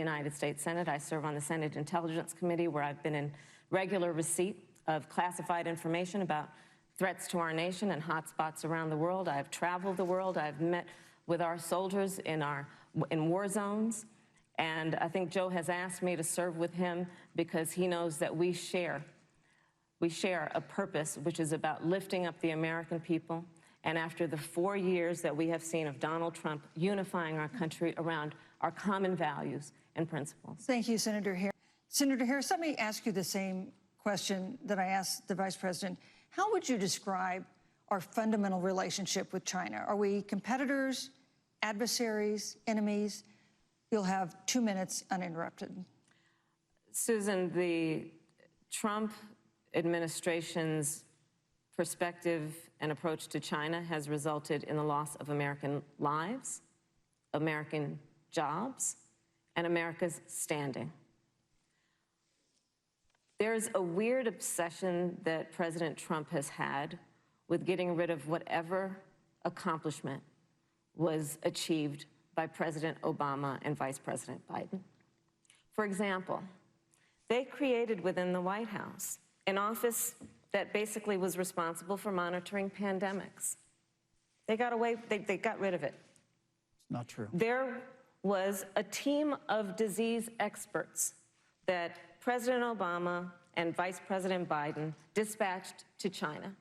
United States Senate. I serve on the Senate Intelligence Committee, where I've been in regular receipt of classified information about threats to our nation and hotspots around the world. I've traveled the world. I've met with our soldiers in war zones. And I think Joe has asked me to serve with him because he knows that we share a purpose which is about lifting up the American people. And after the 4 years that we have seen of Donald Trump unifying our country around our common values and principles. Thank you, Senator Harris. Senator Harris, let me ask you the same question that I asked the Vice President. How would you describe our fundamental relationship with China? Are we competitors, adversaries, enemies? You'll have 2 minutes uninterrupted. Susan, the Trump administration's perspective and approach to China has resulted in the loss of American lives, American jobs, and America's standing. There's a weird obsession that President Trump has had with getting rid of whatever accomplishment was achieved by President Obama and Vice President Biden. For example, they created within the White House an office that basically was responsible for monitoring pandemics. They got rid of it. It's not true. There was a team of disease experts that President Obama and Vice President Biden dispatched to China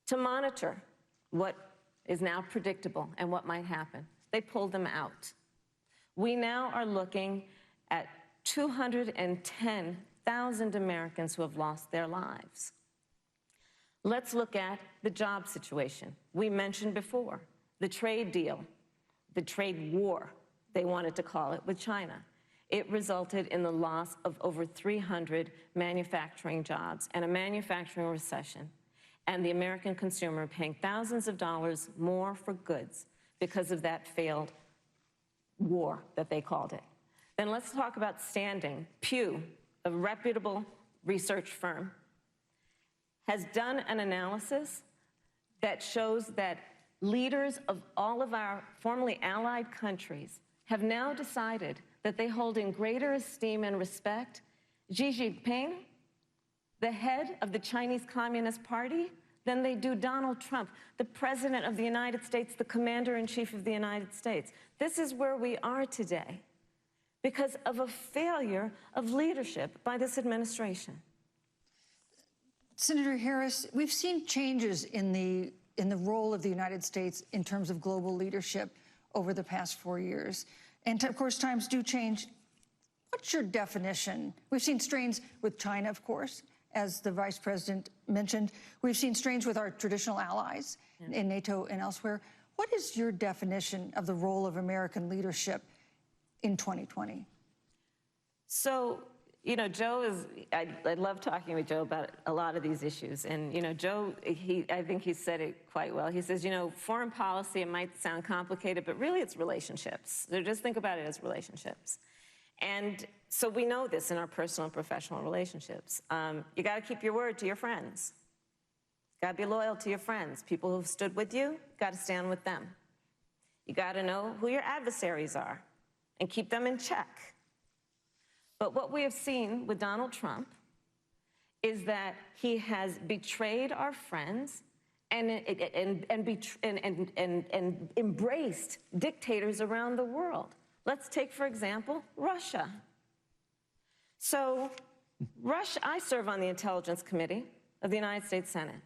to monitor what is now predictable and what might happen. They pulled them out. We now are looking at 210,000 Americans who have lost their lives. Let's look at the job situation. We mentioned before the trade deal, the trade war, they wanted to call it, with China. It resulted in the loss of over 300 manufacturing jobs and a manufacturing recession, and the American consumer paying thousands of dollars more for goods because of that failed war that they called it. Then let's talk about standing. Pew, a reputable research firm, has done an analysis that shows that leaders of all of our formerly allied countries have now decided that they hold in greater esteem and respect Xi Jinping, the head of the Chinese Communist Party, than they do Donald Trump, the President of the United States, the Commander-in-Chief of the United States. This is where we are today because of a failure of leadership by this administration. Senator Harris, we've seen changes in the role of the United States in terms of global leadership over the past 4 years. And of course, times do change. What's your definition? We've seen strains with China, of course, as the Vice President mentioned. We've seen strains with our traditional allies in NATO and elsewhere. What is your definition of the role of American leadership in 2020? So, you know, I love talking with Joe about a lot of these issues. And, you know, Joe, I think he said it quite well. He says, you know, foreign policy, it might sound complicated, but really it's relationships. So just think about it as relationships. And so we know this in our personal and professional relationships. You got to keep your word to your friends. Got to be loyal to your friends. People who've stood with you, got to stand with them. You got to know who your adversaries are and keep them in check. But what we have seen with Donald Trump is that he has betrayed our friends and embraced dictators around the world. Let's take, for example, Russia. So, I serve on the Intelligence Committee of the United States Senate.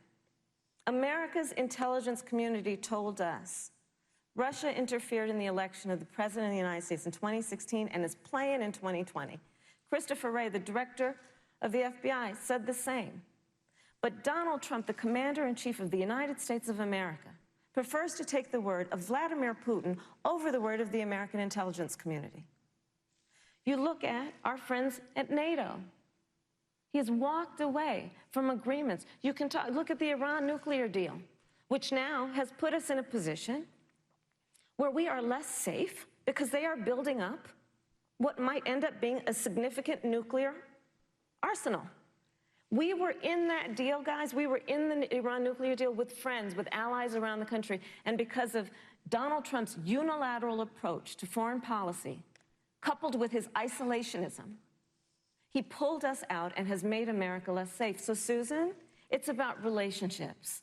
America's intelligence community told us Russia interfered in the election of the President of the United States in 2016 and is playing in 2020. Christopher Wray, the director of the FBI, said the same. But Donald Trump, the Commander-in-Chief of the United States of America, prefers to take the word of Vladimir Putin over the word of the American intelligence community. You look at our friends at NATO. He has walked away from agreements. You can look at the Iran nuclear deal, which now has put us in a position where we are less safe because they are building up what might end up being a significant nuclear arsenal. We were in that deal, guys. We were in the Iran nuclear deal with friends, with allies around the country. And because of Donald Trump's unilateral approach to foreign policy, coupled with his isolationism, he pulled us out and has made America less safe. So, Susan, it's about relationships.